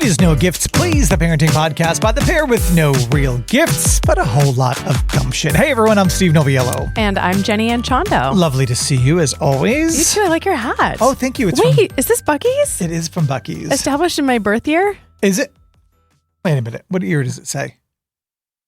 It is No Gifts, Please, the parenting podcast by the pair with no real gifts, but a whole lot of gumption. Hey everyone, I'm Steve Noviello. And I'm Jenny Anchondo. Lovely to see you as always. You too, I like your hat. Oh, thank you. Is this Buc-ee's? It is from Buc-ee's. Established in my birth year? Is it? Wait a minute. What year does it say?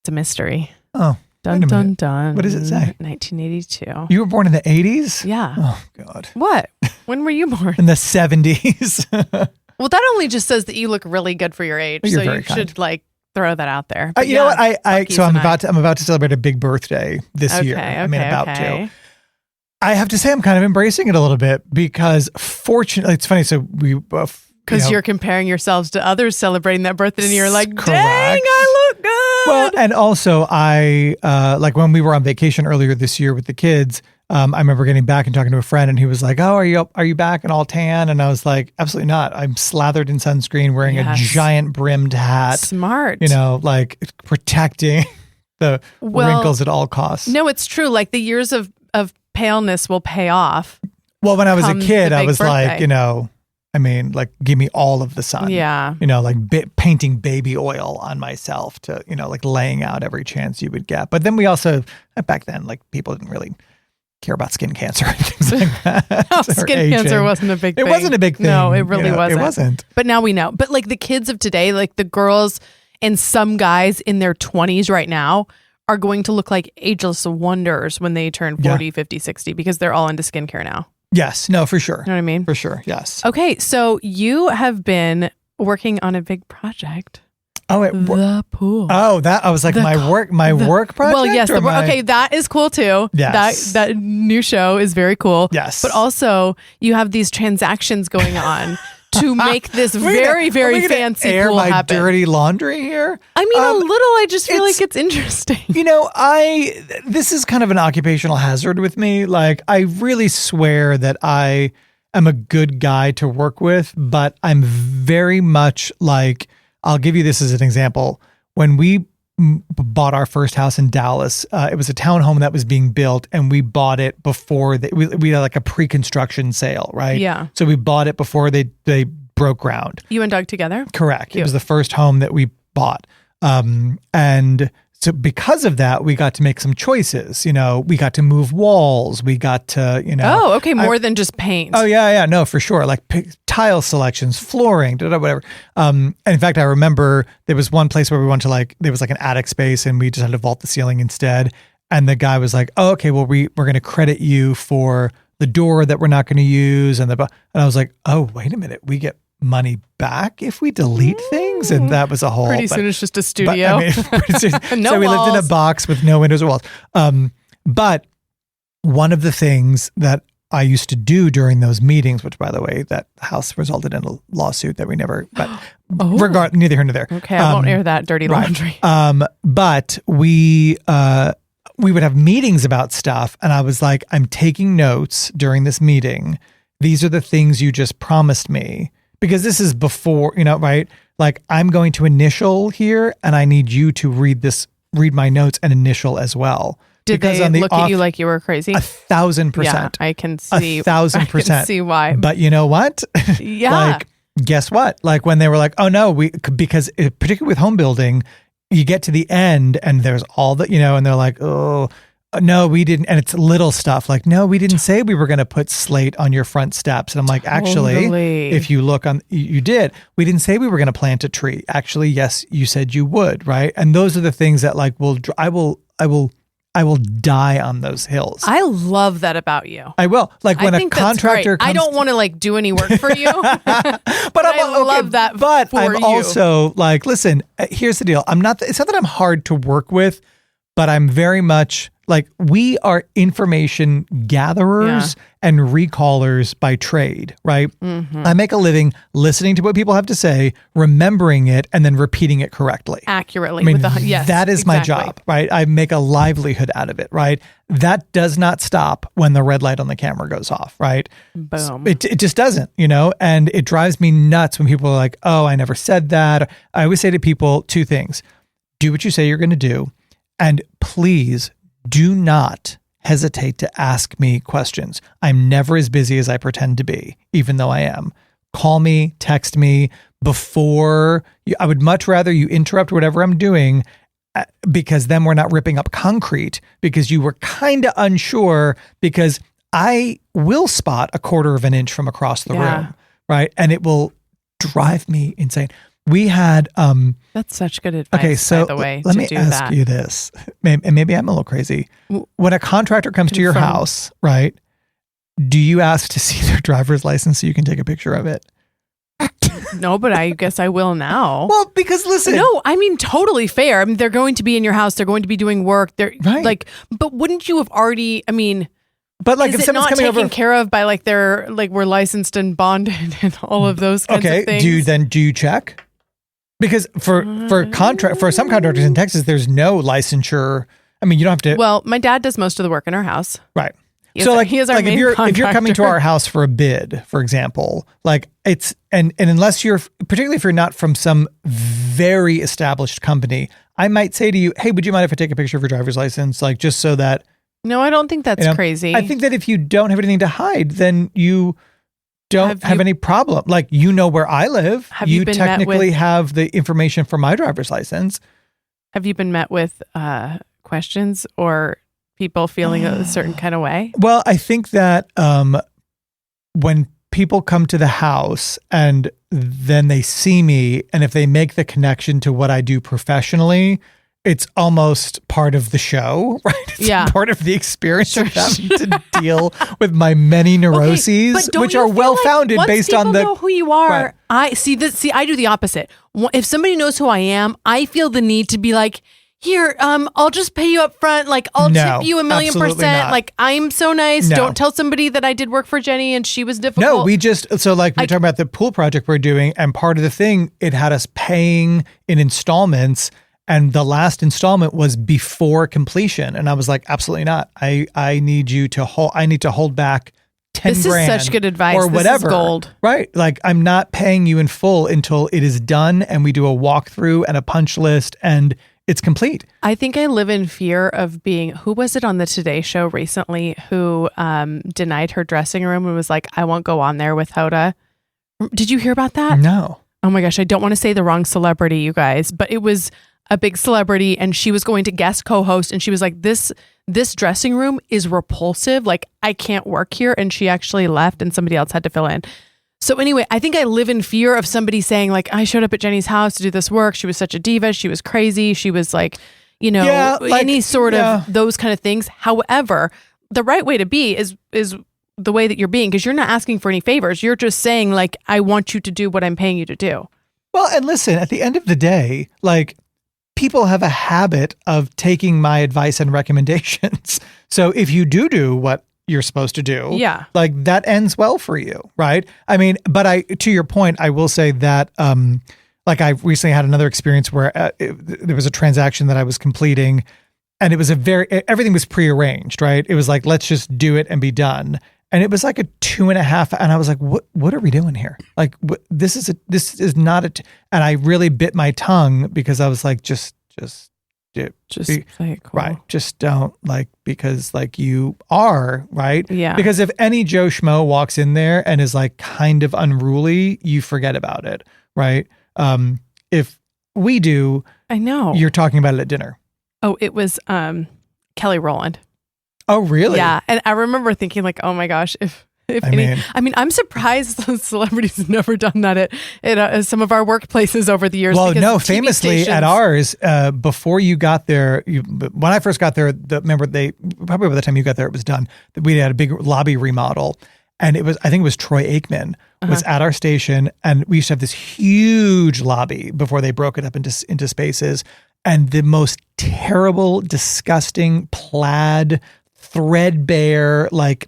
It's a mystery. Oh, dun, dun, dun. What does it say? 1982. You were born in the 80s? Yeah. Oh, God. What? When were you born? In the 70s. Well, that only just says that you look really good for your age. You're so very you kind. should throw that out there. You know what? I'm about to celebrate a big birthday this year. Okay. I have to say I'm kind of embracing it a little bit because fortunately, it's funny. So we both, because you're comparing yourselves to others celebrating that birthday and you're like, correct. Dang, I look good. Well, and also I, like when we were on vacation earlier this year with the kids, I remember getting back and talking to a friend and he was like, oh, are you back and all tan? And I was like, absolutely not. I'm slathered in sunscreen, wearing a giant brimmed hat. Smart. Like protecting the wrinkles at all costs. No, it's true. Like the years of paleness will pay off. Well, when I was a kid, I was birthday. like, give me all of the sun. Yeah. Painting baby oil on myself to, like laying out every chance you would get. But then we also, back then, like people didn't really care about skin cancer and things like that. No, skin cancer wasn't a big thing. It wasn't a big thing. No, it really wasn't. It wasn't. But now we know. But like the kids of today, like the girls and some guys in their 20s right now are going to look like ageless wonders when they turn 40, 50, 60 because they're all into skincare now. Yes. No, for sure. You know what I mean? For sure. Yes. Okay. So you have been working on a big project. Oh, the pool. Oh, that I was like my work project. Well, yes. Okay, that is cool too. Yes. That new show is very cool. Yes. But also, you have these transactions going on to make this very, very fancy air pool my happen. Dirty laundry here. I mean, a little. I just feel like it's interesting. This is kind of an occupational hazard with me. Like, I really swear that I am a good guy to work with, but I'm very much like. I'll give you this as an example. When we bought our first house in Dallas, it was a townhome that was being built, and we bought it before we had like a pre-construction sale, right? Yeah. So we bought it before they broke ground. You and Doug together? Correct. Cute. It was the first home that we bought, and so because of that, we got to make some choices. We got to move walls. We got to, Oh, okay. More than just paint. Oh, yeah. No, for sure. Like tile selections, flooring, whatever. And in fact, I remember there was one place where we went to there was like an attic space and we just had to vault the ceiling instead. And the guy was like, oh, okay, well, we're going to credit you for the door that we're not going to use. And I was like, oh, wait a minute. We get money back if we delete things, and that was a whole. Pretty soon it's just a studio. So we lived in a box with no windows or walls. But one of the things that I used to do during those meetings, which by the way, that house resulted in a lawsuit that we never. But neither here nor there. Okay, I won't air that dirty laundry. But we would have meetings about stuff, and I was like, I'm taking notes during this meeting. These are the things you just promised me. Because this is before, right? Like I'm going to initial here and I need you to read my notes and initial as well. Did they look at you like you were crazy? 1,000%. Yeah, I can see. 1,000%. I can see why. But you know what? Yeah. Guess what? Like when they were like, oh no, because particularly with home building, you get to the end and there's all the, and they're like, oh, no, we didn't. And it's little stuff like, no, we didn't say we were going to put slate on your front steps. And I'm like, actually, if you look you did. We didn't say we were going to plant a tree. Actually, yes, you said you would. Right. And those are the things that I will die on those hills. I love that about you. I will. Like when a contractor comes, I don't want to do any work for you. but I love that But for I'm you. also like, listen, here's the deal. It's not that I'm hard to work with, but I'm very much like we are information gatherers and recallers by trade, right? Mm-hmm. I make a living listening to what people have to say, remembering it, and then repeating it correctly. Accurately. I mean, that is my job, right? I make a livelihood out of it, right? That does not stop when the red light on the camera goes off, right? Boom. It just doesn't, and it drives me nuts when people are like, oh, I never said that. I always say to people two things. Do what you say you're going to do. And please do not hesitate to ask me questions. I'm never as busy as I pretend to be, even though I am. Call me, text me, before I would much rather you interrupt whatever I'm doing, because then we're not ripping up concrete, because you were kind of unsure, because I will spot a quarter of an inch from across the room, right? And it will drive me insane. We had that's such good advice. Okay, so by the way, let me ask you this, and maybe I'm a little crazy. When a contractor comes to your house, right? Do you ask to see their driver's license so you can take a picture of it? No, but I guess I will now. Well, because listen. No, I mean, totally fair. I mean, they're going to be in your house. They're going to be doing work. They're right. But wouldn't you have already, I mean, but like if someone's coming over, taken care of by like they're like we're licensed and bonded and all of those kinds of things. Do you check? Because for some contractors in Texas, there's no licensure. I mean, you don't have to. Well, my dad does most of the work in our house. Right. He is our main contractor. If you're coming to our house for a bid, for example, like it's and unless you're, particularly if you're not from some very established company, I might say to you, hey, would you mind if I take a picture of your driver's license? Like just so that. No, I don't think that's crazy. I think that if you don't have anything to hide, then you don't have any problem. Like, you know where I live. You technically have the information for my driver's license. Have you been met with questions or people feeling a certain kind of way? Well, I think that when people come to the house and then they see me, and if they make the connection to what I do professionally, it's almost part of the show, right? It's part of the experience of having to deal with my many neuroses, which are well-founded based on the... know who you are. Right. I do the opposite. If somebody knows who I am, I feel the need to be like, here, I'll just pay you up front. Like, I'll tip you 1,000,000%. Not. Like, I'm so nice. No. Don't tell somebody that I did work for Jenny and she was difficult. No, we're talking about the pool project we're doing, and part of the thing, it had us paying in installments, and the last installment was before completion. And I was like, absolutely not. I need to hold back 10 grand. This is such good advice. Or whatever. This is gold. Right. Like, I'm not paying you in full until it is done and we do a walkthrough and a punch list and it's complete. I think I live in fear of being, who was it on the Today Show recently who denied her dressing room and was like, I won't go on there with Hoda. Did you hear about that? No. Oh my gosh. I don't want to say the wrong celebrity, you guys, but it was a big celebrity and she was going to guest co-host and she was like, this dressing room is repulsive. Like, I can't work here. And she actually left and somebody else had to fill in. So anyway, I think I live in fear of somebody saying like, I showed up at Jenny's house to do this work. She was such a diva. She was crazy. She was like, any sort of those kind of things. However, the right way to be is the way that you're being, because you're not asking for any favors. You're just saying like, I want you to do what I'm paying you to do. Well, and listen, at the end of the day, like, people have a habit of taking my advice and recommendations. So if you do what you're supposed to do, like, that ends well for you, right? I mean, but to your point, I will say that, like, I recently had another experience where there was a transaction that I was completing, and it was everything was prearranged, right? It was like, let's just do it and be done. And it was like a 2.5, and I was like, what are we doing here? Like, this is not and I really bit my tongue because I was like, just play it cool. Right. Just don't, like, because like you are, right? Yeah. Because if any Joe Schmo walks in there and is like kind of unruly, you forget about it, right? If we do, I know you're talking about it at dinner. Oh, it was Kelly Rowland. Oh, really? Yeah. And I remember thinking like, oh my gosh, I'm surprised those celebrities have never done that at some of our workplaces over the years. Well, no, famously at ours, before you got there, when I first got there, probably by the time you got there, it was done. We had a big lobby remodel, and I think it was Troy Aikman was at our station, and we used to have this huge lobby before they broke it up into spaces, and the most terrible, disgusting plaid, threadbare, like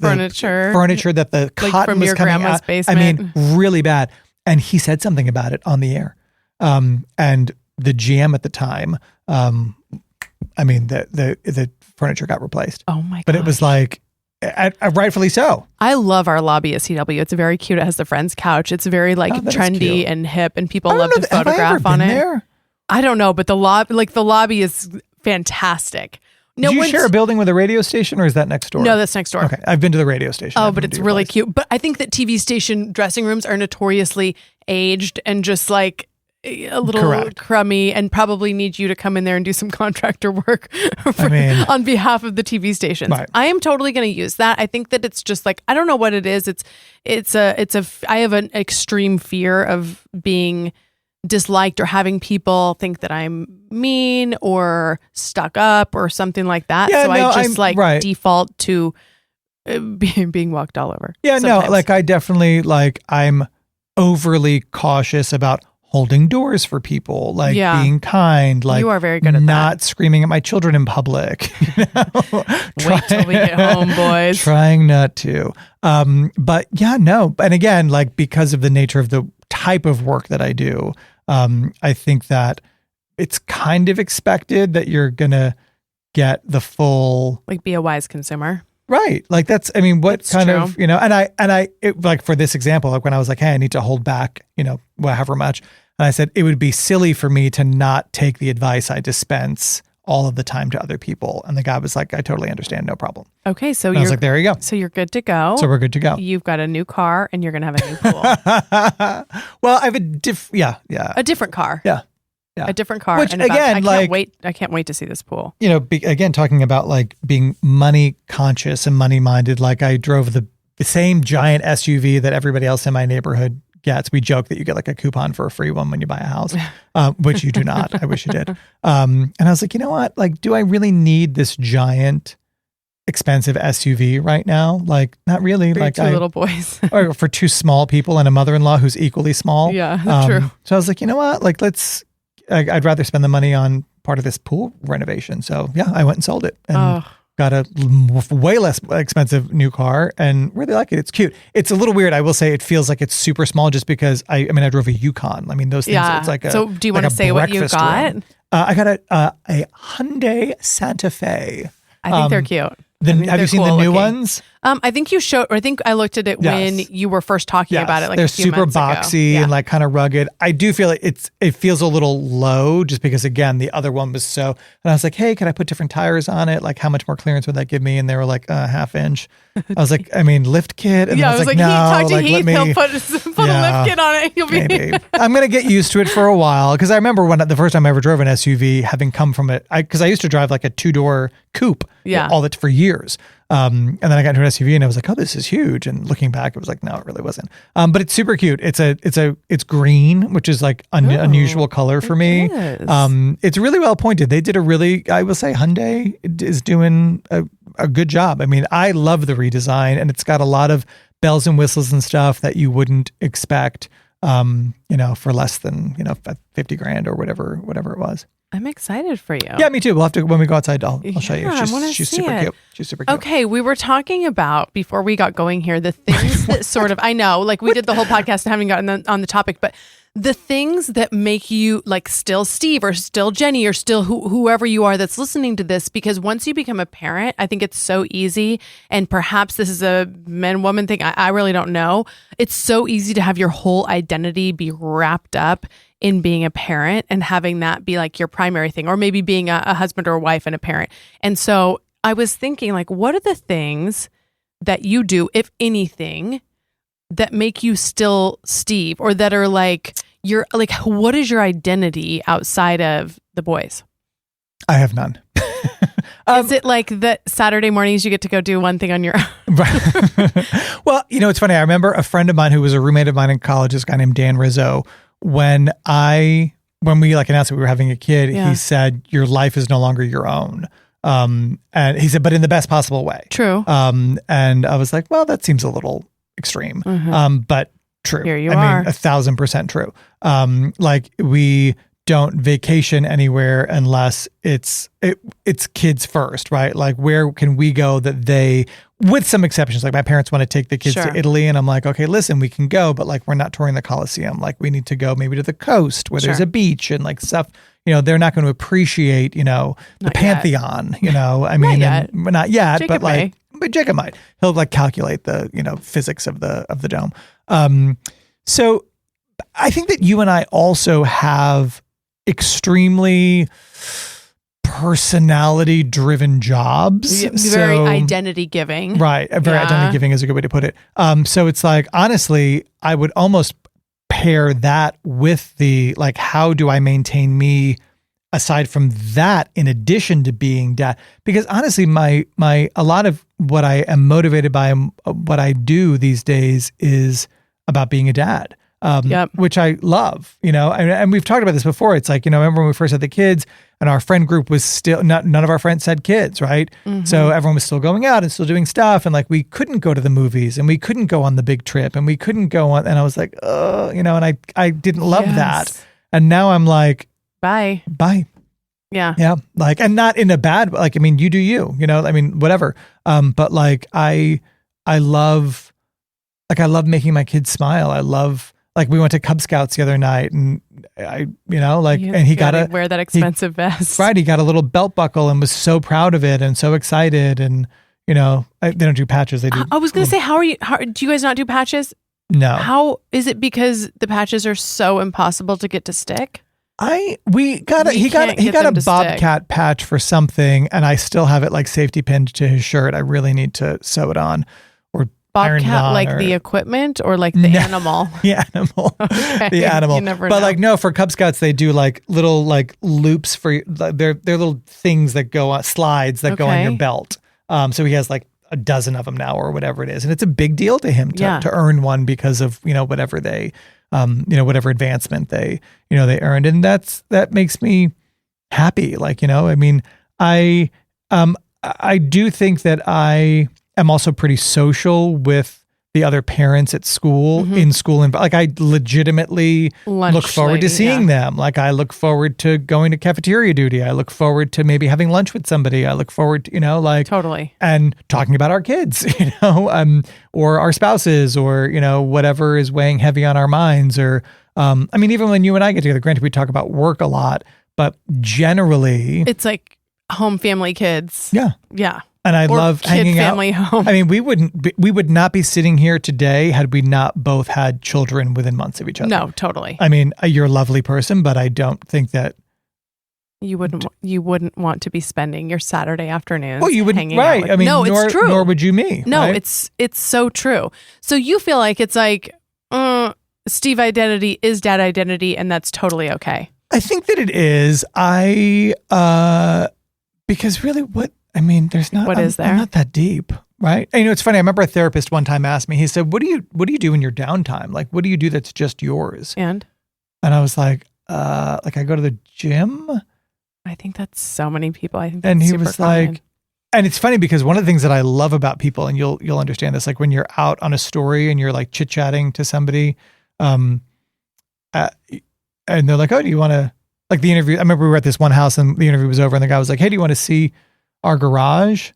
furniture that the cotton like from was your coming grandma's out. basement. I mean, really bad. And he said something about it on the air. And the GM at the time, the furniture got replaced. Oh my god! But it was like, rightfully so. I love our lobby at CW. It's very cute. It has the friend's couch. It's very like trendy and hip, and people love to photograph on it. There? I don't know, but the lobby is fantastic. No, did you share a building with a radio station, or is that next door? No, that's next door. Okay, I've been to the radio station. Oh, but it's really cute. But I think that TV station dressing rooms are notoriously aged and just like a little Correct. crummy and probably need you to come in there and do some contractor work on behalf of the TV stations. Right. I am totally going to use that. I think that it's just like, I don't know what it is. I have an extreme fear of being disliked or having people think that I'm mean or stuck up or something like that. Yeah, so no, I just right. default to being walked all over. Yeah, sometimes. no, like I definitely I'm overly cautious about holding doors for people, like being kind, like you are very good at not screaming at my children in public. Wait till we get home, boys. Trying not to. But yeah, no. And again, like because of the nature of the type of work that I do, I think that it's kind of expected that you're gonna get the full, like, be a wise consumer. Right. Like what It's kind true. of, like for this example, like when I was like, hey, I need to hold back, however much. And I said, it would be silly for me to not take the advice I dispense all of the time to other people. And the guy was like, I totally understand. No problem. Okay. So I was like, there you go. So you're good to go. So we're good to go. You've got a new car and you're going to have a new pool. Well, I have a different car. Yeah. A different car. Which and again, I can't wait to see this pool. Again, talking about like being money conscious and money minded, like I drove the same giant SUV that everybody else in my neighborhood gets. We joke that you get like a coupon for a free one when you buy a house, which you do not. I wish you did. And I was like, you know what? Like, do I really need this giant expensive SUV right now? Like, not really. For like two little boys. or for two small people and a mother-in-law who's equally small. Yeah, true. So I was like, you know what? Like, I'd rather spend the money on part of this pool renovation. So yeah, I went and sold it and got a way less expensive new car and really like it. It's cute. It's a little weird. I will say it feels like it's super small just because I drove a Yukon. I mean, those things, Yeah. it's like a, so do you like want to a say what you breakfast got? room. I got a Hyundai Santa Fe. I think they're cute. Have you seen the new ones? I think you showed, or I think I looked at it when you were first talking about it. Like they're a few super months ago. boxy and like kind of rugged. I do feel like it feels a little low just because again the other one was so. And I was like, hey, can I put different tires on it? Like, how much more clearance would that give me? And they were like, half inch. I was like, lift kit. And Yeah, I was like, no, talk to like, Heath. He'll put a lift kit on it. You'll be. Maybe. I'm gonna get used to it for a while because I remember when the first time I ever drove an SUV, having come from it, because I used to drive like a 2-door coupe, for years. And then I got into an SUV and I was like, oh, this is huge. And looking back, it was like, no, it really wasn't. But it's super cute. It's green, which is like unusual color for me. It's really well pointed. They did I will say Hyundai is doing a good job. I mean, I love the redesign and it's got a lot of bells and whistles and stuff that you wouldn't expect, for less than, $50,000 or whatever it was. I'm excited for you. Yeah, me too. We'll have to, when we go outside, I'll show you. She's super cute. She's super cute. Okay, we were talking about, before we got going here, the things that sort of, I know, like we did the whole podcast and haven't gotten on the topic, but the things that make you like still Steve or still Jenny or still whoever you are that's listening to this, because once you become a parent, I think it's so easy, and perhaps this is a man-woman thing, I really don't know. It's so easy to have your whole identity be wrapped up in being a parent and having that be like your primary thing, or maybe being a husband or a wife and a parent. And so I was thinking, like, what are the things that you do, if anything, that make you still Steve, or that are like, what is your identity outside of the boys? I have none. Is it like that Saturday mornings you get to go do one thing on your own? Right. Well, it's funny. I remember a friend of mine who was a roommate of mine in college, this guy named Dan Rizzo, when we like announced that we were having a kid, he said, your life is no longer your own. And he said, but in the best possible way. True. And I was like, well, that seems a little extreme. But true. Here you are. I mean, 1,000% true. Like we don't vacation anywhere unless it's kids first, right? Like where can we go that they, with some exceptions, like my parents want to take the kids to Italy and I'm like, okay, listen, we can go, but like we're not touring the Colosseum. Like we need to go maybe to the coast where there's a beach and like stuff, they're not going to appreciate, the Pantheon, I mean, not yet, Jacob but Jacob might. He'll like calculate the, physics of the dome. So I think that you and I also have extremely personality driven jobs. Very identity giving. Right. Very identity giving is a good way to put it. So it's like, honestly, I would almost pair that with the, like, how do I maintain me aside from that, in addition to being dad? Because honestly, a lot of what I am motivated by and what I do these days is about being a dad. Which I love, and we've talked about this before. It's like, remember when we first had the kids and our friend group was still none of our friends had kids, right? Mm-hmm. So everyone was still going out and still doing stuff. And like, we couldn't go to the movies and we couldn't go on the big trip and we couldn't go on. And I was like, and I didn't love that. And now I'm like, bye. Yeah. Yeah. Like, and not in a bad, like, I mean, you do you, whatever. But like, I love making my kids smile. I love, like, we went to Cub Scouts the other night and and he got wear that expensive vest. Right. He got a little belt buckle and was so proud of it and so excited. And, they don't do patches. They do. I was going to say, how do you guys not do patches? No. How is it because the patches are so impossible to get to stick? He got a Bobcat patch for something, and I still have it like safety pinned to his shirt. I really need to sew it on or iron it on. Like the equipment or like the animal? The animal. Okay. The animal. You never but know. like, no, for Cub Scouts, they do like little like loops for they're little things that go on, slides that go on your belt. So he has like a dozen of them now or whatever it is. And it's a big deal to him to earn one because of, whatever they, whatever advancement they earned. And that makes me happy. Like, I mean, I do think that I am also pretty social with the other parents at school, in school. And like, I legitimately look forward to seeing them. Like, I look forward to going to cafeteria duty. I look forward to maybe having lunch with somebody. I look forward to, totally. And talking about our kids, or our spouses or, whatever is weighing heavy on our minds or, I mean, even when you and I get together, granted, we talk about work a lot, but generally it's like home, family, kids. Yeah. Yeah. And I love hanging family, out. Home. I mean, we would not be sitting here today had we not both had children within months of each other. No, totally. I mean, you're a lovely person, but I don't think that you wouldn't want to be spending your Saturday afternoons. Well, you wouldn't, hanging right? Out with, I mean, it's true. Nor would you me. No, right? it's so true. So you feel like it's like Steve identity is dad identity, and that's totally okay. I think that it is. Because really, there's not. What is there? I'm not that deep, right? And, it's funny. I remember a therapist one time asked me. He said, "What do you do in your downtime? Like, what do you do that's just yours?" And I was like I go to the gym. I think that's so many people. I think that's and he super was common. like, and it's funny because one of the things that I love about people, and you'll understand this, like when you're out on a story and you're like chit chatting to somebody, and they're like, "Oh, do you want to?" Like the interview, I remember we were at this one house and the interview was over and the guy was like, "Hey, do you want to see our garage?"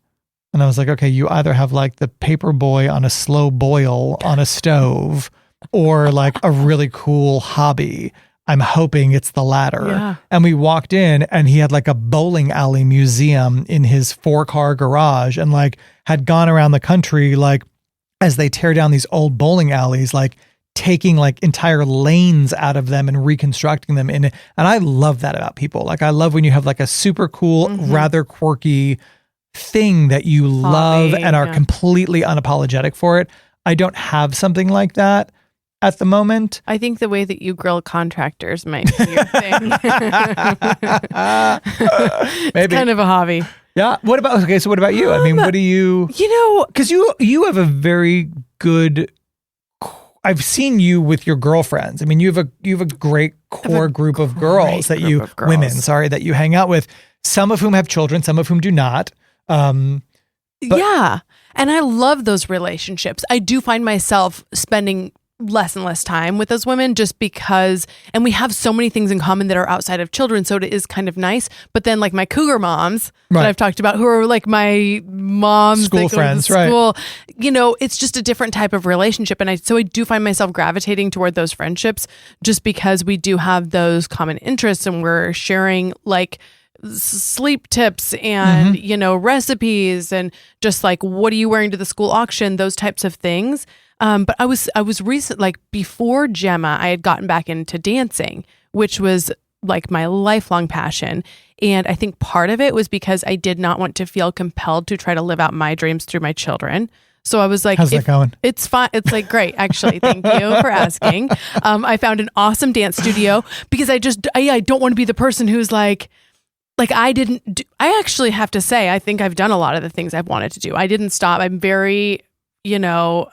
And I was like, "Okay, you either have like the paper boy on a slow boil on a stove or like a really cool hobby. I'm hoping it's the latter." Yeah. And we walked in and he had like a bowling alley museum in his 4-car garage and like had gone around the country, like as they tear down these old bowling alleys, like taking like entire lanes out of them and reconstructing them in it. And I love that about people. Like I love when you have like a super cool, rather quirky thing that you love and are completely unapologetic for it. I don't have something like that at the moment. I think the way that you grill contractors might be your thing. Maybe. It's kind of a hobby. Yeah. So what about you? I mean, what do you, because you have a very good, I've seen you with your girlfriends. I mean, you have a great core group of girls that you hang out with, some of whom have children, some of whom do not. Yeah. And I love those relationships. I do find myself spending less and less time with those women just because, and we have so many things in common that are outside of children. So it is kind of nice. But then like my cougar moms that I've talked about, who are like my moms, school friends, school, it's just a different type of relationship. And I do find myself gravitating toward those friendships just because we do have those common interests and we're sharing like sleep tips and, recipes and just like, what are you wearing to the school auction? Those types of things. But I was recent, like before Gemma, I had gotten back into dancing, which was like my lifelong passion. And I think part of it was because I did not want to feel compelled to try to live out my dreams through my children. So I was like, how's that going? It's fine. It's like, great, actually. Thank you for asking. I found an awesome dance studio because I don't want to be the person who's like I actually have to say, I think I've done a lot of the things I've wanted to do. I didn't stop. I'm very, goal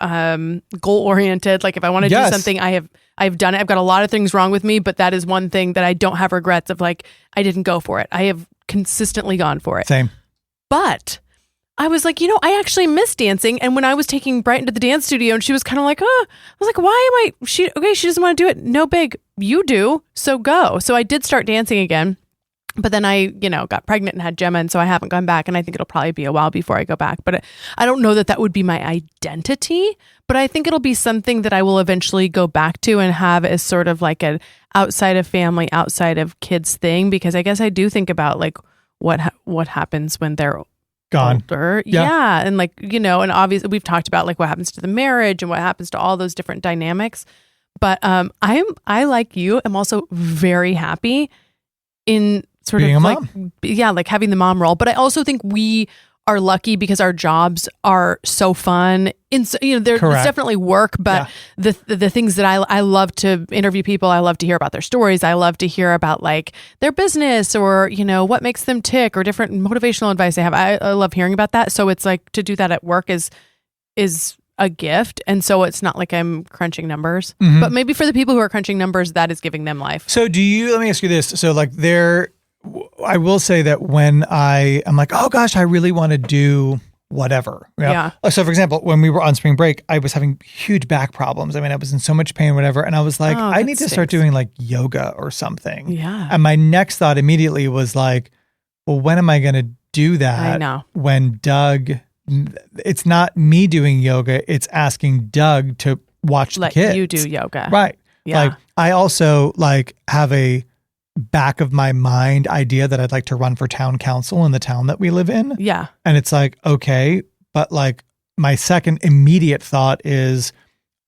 oriented. Like if I want to do something, I've done it. I've got a lot of things wrong with me, but that is one thing that I don't have regrets of. Like, I didn't go for it. I have consistently gone for it. Same. But I was like, I actually miss dancing. And when I was taking Brighton to the dance studio and she was kind of like, I was like, why am I, she doesn't want to do it. No big, you do. So go. So I did start dancing again. But then I, got pregnant and had Gemma, and so I haven't gone back, and I think it'll probably be a while before I go back. But I don't know that would be my identity, but I think it'll be something that I will eventually go back to and have as sort of like an outside of family, outside of kids thing, because I guess I do think about like what happens when they're gone. Older. Yeah. And like, and obviously we've talked about like what happens to the marriage and what happens to all those different dynamics. But I like you, am also very happy in sort being of a like, mom. like having the mom role. But I also think we are lucky because our jobs are so fun. There's definitely work, but the things that I love to interview people, I love to hear about their stories. I love to hear about like their business or, what makes them tick or different motivational advice they have. I love hearing about that. So it's like to do that at work is a gift. And so it's not like I'm crunching numbers, but maybe for the people who are crunching numbers, that is giving them life. So let me ask you this. So like I will say that when I'm like, oh gosh, I really want to do whatever. Yeah. So for example, when we were on spring break, I was having huge back problems. I mean, I was in so much pain, whatever. And I was like, I need to start doing like yoga or something. Yeah. And my next thought immediately was like, well, when am I going to do that? I know. When Doug, it's not me doing yoga. It's asking Doug to watch the kids. Let you do yoga. Right. Yeah. Like I also like have a back of my mind idea that I'd like to run for town council in the town that we live in. Yeah. And it's like, okay, but like my second immediate thought is,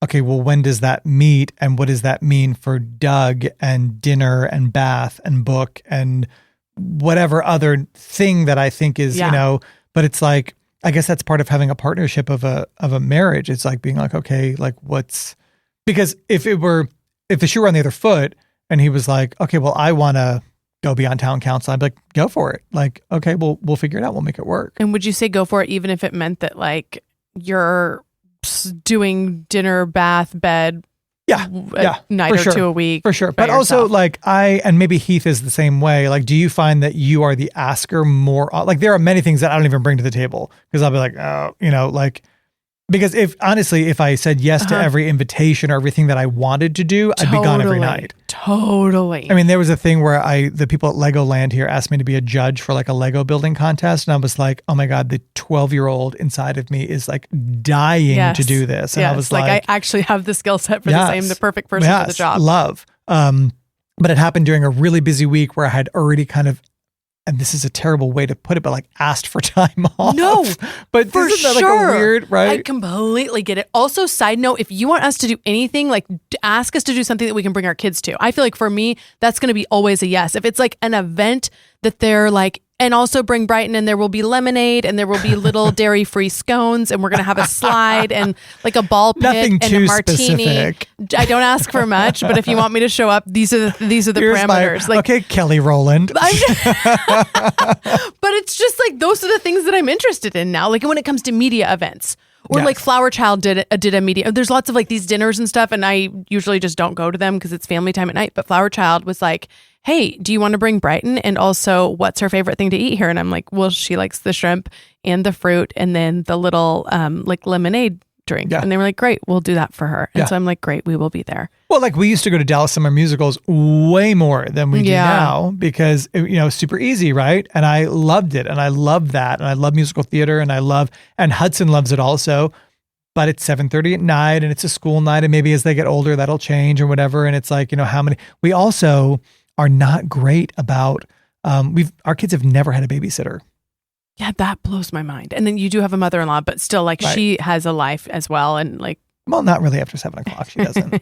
okay, well, when does that meet? And what does that mean for Doug and dinner and bath and book and whatever other thing that I think is, but it's like, I guess that's part of having a partnership of a marriage. It's like being like, okay, like because if the shoe were on the other foot, and he was like, okay, well, I want to go be on town council. I'd be like, go for it. Like, okay, we'll figure it out. We'll make it work. And would you say go for it even if it meant that like you're doing dinner, bath, bed, night or two a week? For sure. But yourself? Also like and maybe Heath is the same way. Like, do you find that you are the asker more? Like there are many things that I don't even bring to the table because I'll be like, because if I said yes to every invitation or everything that I wanted to do, I'd be gone every night. Totally. I mean, there was a thing where the people at Legoland here asked me to be a judge for like a Lego building contest. And I was like, oh my God, the 12-year-old inside of me is like dying to do this. And I was like, I actually have the skill set for the perfect person for the job. Love. But it happened during a really busy week where I had already kind of, and this is a terrible way to put it, but like asked for time off. No, but for isn't that sure. like a weird, right? I completely get it. Also, side note, if you want us to do anything, like ask us to do something that we can bring our kids to. I feel like for me, that's going to be always a yes. If it's like an event that they're like, and also bring Brighton and there will be lemonade and there will be little dairy-free scones and we're going to have a slide and like a ball pit Nothing and too a martini. Specific. I don't ask for much, but if you want me to show up, these are the Here's parameters. Okay, Kelly Rowland. But it's just like those are the things that I'm interested in now. Like when it comes to media events. Or like Flower Child did a media. There's lots of like these dinners and stuff, and I usually just don't go to them because it's family time at night. But Flower Child was like, hey, do you want to bring Brighton? And also, what's her favorite thing to eat here? And I'm like, well, she likes the shrimp and the fruit and then the little like lemonade drink. Yeah. And they were like, great, we'll do that for her. And so I'm like, great, we will be there. Well, like we used to go to Dallas Summer Musicals way more than we do now because, super easy, right? And I loved it. And I love that. And I love musical theater and and Hudson loves it also. But it's 7:30 at night and it's a school night. And maybe as they get older, that'll change or whatever. And it's like, how many, we also are not great about, our kids have never had a babysitter. Yeah, that blows my mind. And then you do have a mother-in-law, but still like she has a life as well. And like, well, not really after 7 o'clock. She doesn't,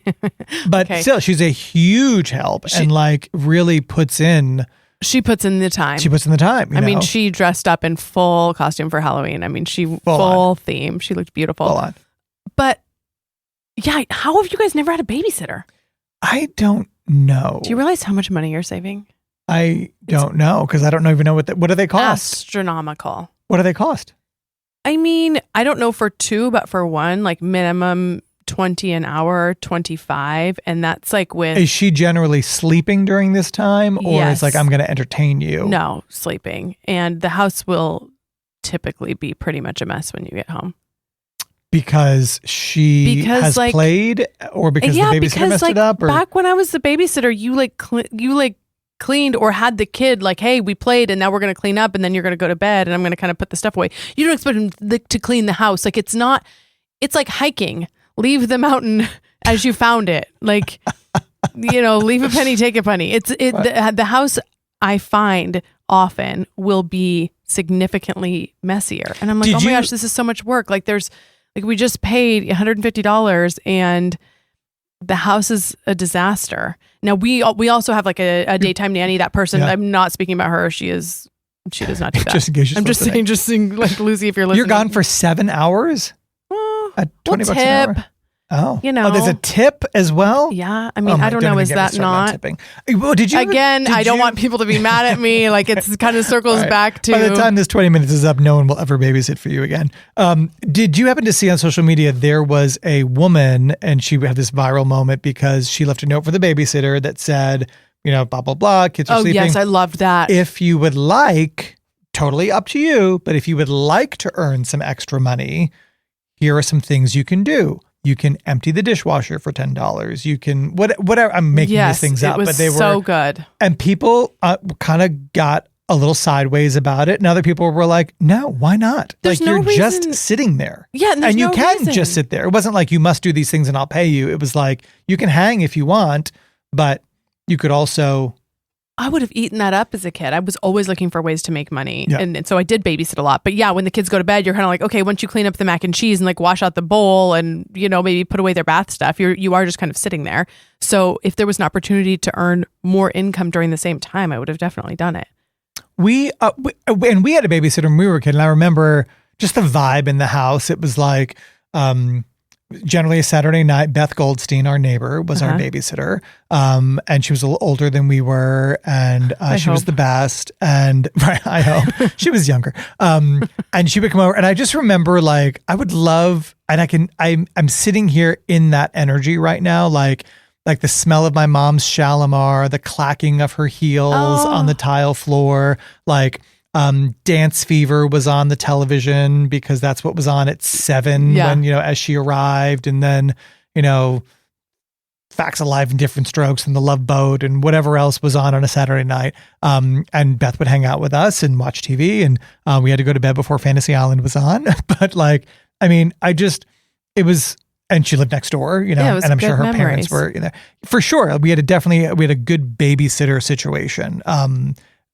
but still she's a huge help and like really puts in She puts in the time. She puts in the time. I mean, she dressed up in full costume for Halloween. I mean, full theme. She looked beautiful. Full on. But yeah, how have you guys never had a babysitter? I don't know. Do you realize how much money you're saving? I don't know because I don't even know what do they cost? Astronomical. What do they cost? I mean, I don't know for two, but for one, like minimum 20 an hour, 25. And that's like with... Is she generally sleeping during this time? Or Yes. it's like, I'm going to entertain you? No, sleeping. And the house will typically be pretty much a mess when you get home. Because she has like, played, or because the babysitter messed it up? Or? Back when I was the babysitter, you cleaned or had the kid like, hey, we played and now we're going to clean up and then you're going to go to bed and I'm going to kind of put the stuff away. You don't expect him to clean the house. Like it's like hiking. Leave the mountain as you found it. Like, leave a penny, take a penny. Right. The house I find often will be significantly messier. And I'm like, my gosh, this is so much work. Like we just paid $150 and the house is a disaster. Now we also have like a daytime nanny. That person, I'm not speaking about her. She does not do that. Just in case I'm just saying, like Lucy, if you're listening. You're gone for 7 hours? At $20 an hour? Oh. There's a tip as well? Yeah. I mean, I don't know. Is that not tipping? Well, I don't want people to be mad at me. Like it's kind of circles back to... By the time this 20 minutes is up, no one will ever babysit for you again. Did you happen to see on social media, there was a woman and she had this viral moment because she left a note for the babysitter that said, blah, blah, blah, kids are sleeping. Oh, yes. I loved that. If you would like, totally up to you, but if you would like to earn some extra money, here are some things you can do. You can empty the dishwasher for $10. You can whatever. I'm making these things up, but they were so good. And people kind of got a little sideways about it, and other people were like, "No, why not? There's like no you're reason. Just sitting there, yeah, and you can just sit there. It wasn't like you must do these things and I'll pay you. It was like you can hang if you want, but you could also." I would have eaten that up as a kid. I was always looking for ways to make money. Yeah. And so I did babysit a lot. But yeah, when the kids go to bed, you're kind of like, okay, once you clean up the mac and cheese and like wash out the bowl and, maybe put away their bath stuff, you are just kind of sitting there. So if there was an opportunity to earn more income during the same time, I would have definitely done it. We had a babysitter when we were a kid. And I remember just the vibe in the house. It was like, generally a Saturday night, Beth Goldstein, our neighbor, was our babysitter. And she was a little older than we were. And she was the best. And I hope she was younger. And she would come over and I just remember like, I would love, and I'm sitting here in that energy right now. Like the smell of my mom's Shalimar, the clacking of her heels on the tile floor, like, Dance Fever was on the television because that's what was on at 7 when, as she arrived, and then, Facts of Life and Different Strokes and The Love Boat and whatever else was on a Saturday night. And Beth would hang out with us and watch TV, and we had to go to bed before Fantasy Island was on. But like, I mean, it was, and she lived next door, and I'm sure her parents were, for sure. We had a good babysitter situation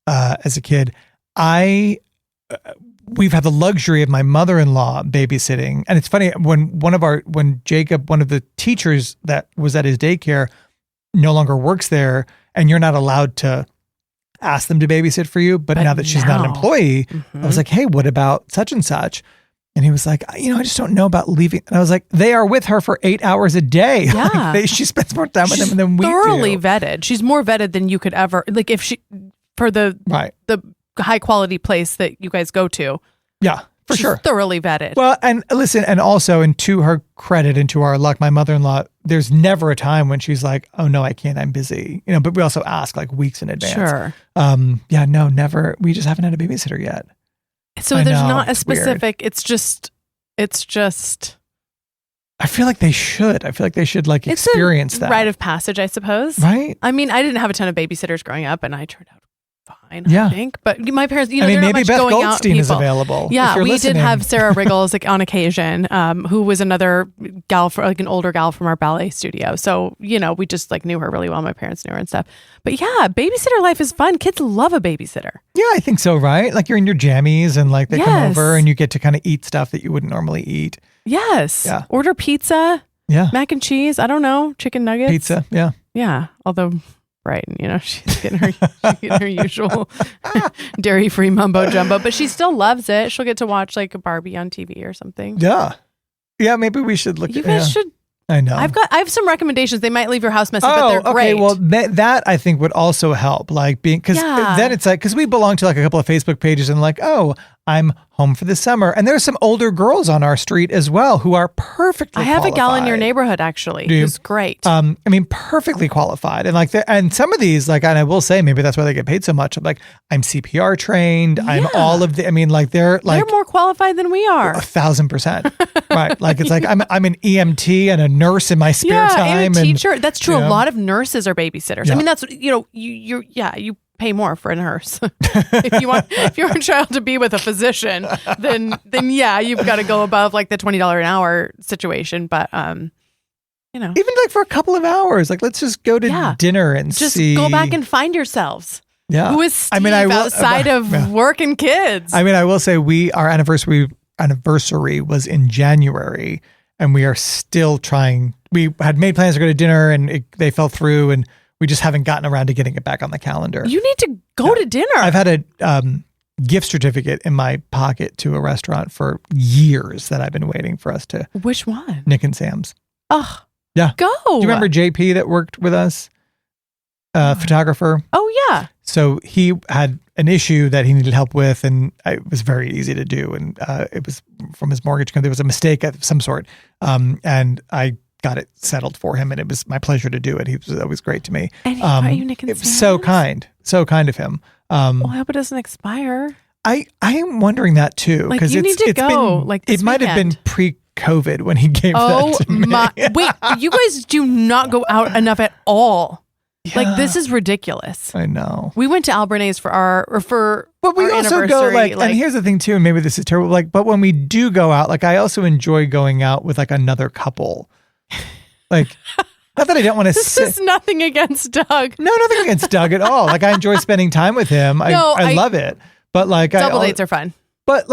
as a kid. We've had the luxury of my mother-in-law babysitting. And it's funny when Jacob, one of the teachers that was at his daycare, no longer works there, and you're not allowed to ask them to babysit for you. But now that she's not an employee, I was like, hey, what about such and such? And he was like, I just don't know about leaving. And I was like, they are with her for 8 hours a day. Yeah. Like she spends more time with them than we do. Thoroughly vetted. She's more vetted than you could ever, like if she, for the high quality place that you guys go to. Yeah, for sure. Thoroughly vetted. Well, and listen, and also, and to her credit and to our luck, my mother-in-law, there's never a time when she's like, oh no, I can't, I'm busy. But we also ask like weeks in advance. Sure. No, never. We just haven't had a babysitter yet. So there's not a specific, weird. It's just. I feel like they should. Like experience that. Rite of passage, I suppose. Right. I mean, I didn't have a ton of babysitters growing up, and I turned out fine, I think. But my parents, they're maybe not much Beth going Goldstein out is available. Yeah, we did have Sarah Riggles like on occasion, who was another gal, an older gal from our ballet studio. So, we just like knew her really well. My parents knew her and stuff. But yeah, babysitter life is fun. Kids love a babysitter. Yeah, I think so, right? Like you're in your jammies and like they come over and you get to kind of eat stuff that you wouldn't normally eat. Yes. Yeah. Order pizza. Yeah. Mac and cheese. I don't know. Chicken nuggets. Pizza. Yeah. Yeah. Although Right. You know, she's getting her usual dairy-free mumbo jumbo, but she still loves it. She'll get to watch like a Barbie on TV or something. Yeah. Yeah, maybe we should look You at guys should. I know. I have some recommendations. They might leave your house messy, but they're great. Okay. Well, that I think would also help. Like because then it's like, because we belong to like a couple of Facebook pages and like, oh, I'm home for the summer. And there's some older girls on our street as well who are perfectly I have qualified. a gal in your neighborhood actually who's great. I mean, perfectly qualified. And like, and some of these, like, and I will say maybe that's why they get paid so much. I'm like, I'm CPR trained. Yeah. I'm all of the, I mean, like they're more qualified than we are. 1,000%. Right. Like, it's like, I'm an EMT and a nurse in my spare time. And a teacher. That's true. A lot of nurses are babysitters. Yeah. I mean, that's, you pay more for a nurse. if you want your child to be with a physician, then yeah, you've got to go above like the $20 an hour situation. But even like for a couple of hours, like let's just go to dinner and just see. Go back and find yourselves. Yeah, who is Steve outside of work and kids? I mean, I will say our anniversary was in January, and we are still trying. We had made plans to go to dinner, and they fell through, and we just haven't gotten around to getting it back on the calendar. You need to go to dinner. I've had a gift certificate in my pocket to a restaurant for years that I've been waiting for us to. Which one? Nick and Sam's. Oh, yeah. Go. Do you remember JP that worked with us? Photographer. Oh, yeah. So he had an issue that he needed help with, and it was very easy to do. And it was from his mortgage company. There was a mistake of some sort. And I got it settled for him, and it was my pleasure to do it. He was always great to me. And he brought you Nick and Sam's? So kind of him. Well, I hope it doesn't expire. I am wondering that too, because you need to go. It might have been pre-COVID when he gave that to me. Wait, you guys do not go out enough at all. Yeah. Like, this is ridiculous. I know. We went to Albernays but we also go and here's the thing too, and maybe this is terrible, but when we do go out, I also enjoy going out with another couple. Not that I don't want to This is nothing against Doug. No, nothing against Doug at all. I enjoy spending time with him. I love it. But double dates are fun. But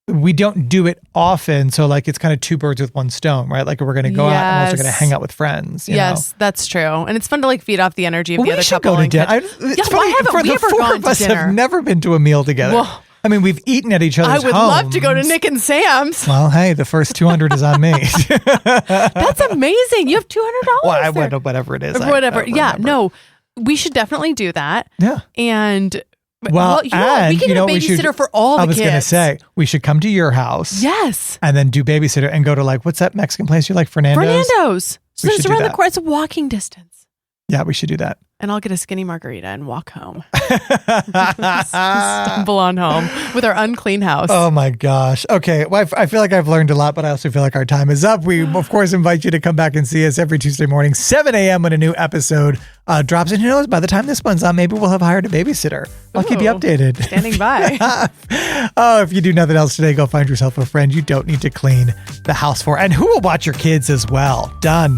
we don't do it often, so it's kind of two birds with one stone, right? We're going to go out and we're also going to hang out with friends. Yes, that's true, and it's fun to feed off the energy of the other couple. We should go to dinner. Why haven't we ever gone to dinner? Have never been to a meal together. Well, I mean, we've eaten at each other's homes. I would love to go to Nick and Sam's. Well, hey, the first 200 is on me. That's amazing. You have $200. Well, whatever it is. Whatever. No, we should definitely do that. Yeah, and. Well, we can get a babysitter for all the kids. I was going to say, we should come to your house. Yes. And then do babysitter and go to what's that Mexican place you like? Fernando's? So it's around the corner. It's a walking distance. Yeah, we should do that. And I'll get a skinny margarita and walk home. Stumble on home with our unclean house. Oh my gosh. Okay. Well, I feel like I've learned a lot, but I also feel like our time is up. We, of course, invite you to come back and see us every Tuesday morning, 7 a.m. when a new episode drops. And who knows, by the time this one's on, maybe we'll have hired a babysitter. I'll keep you updated. Standing by. If you do nothing else today, go find yourself a friend you don't need to clean the house for. And who will watch your kids as well. Done.